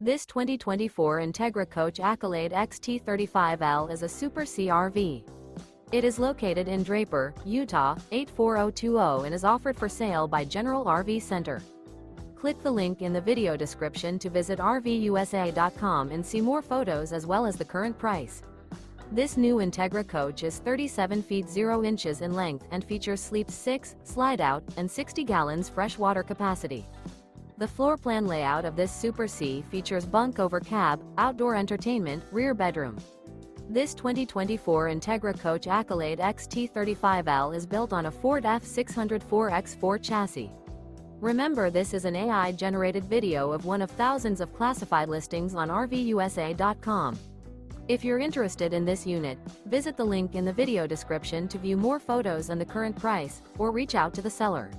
This 2024 Entegra Coach Accolade XT 35L is a Super C RV. It is located in Draper, Utah, 84020 and is offered for sale by General RV Center. Click the link in the video description to visit RVUSA.com and see more photos as well as the current price. This new Entegra Coach is 37 feet 0 inches in length and features sleep 6, slide-out, and 60 gallons fresh water capacity. The floor plan layout of this Super C features bunk over cab, outdoor entertainment, rear bedroom. This 2024 Entegra Coach Accolade XT 35L is built on a Ford F600 4x4 chassis. Remember, this is an AI-generated video of one of thousands of classified listings on RVUSA.com. If you're interested in this unit, visit the link in the video description to view more photos and the current price, or reach out to the seller.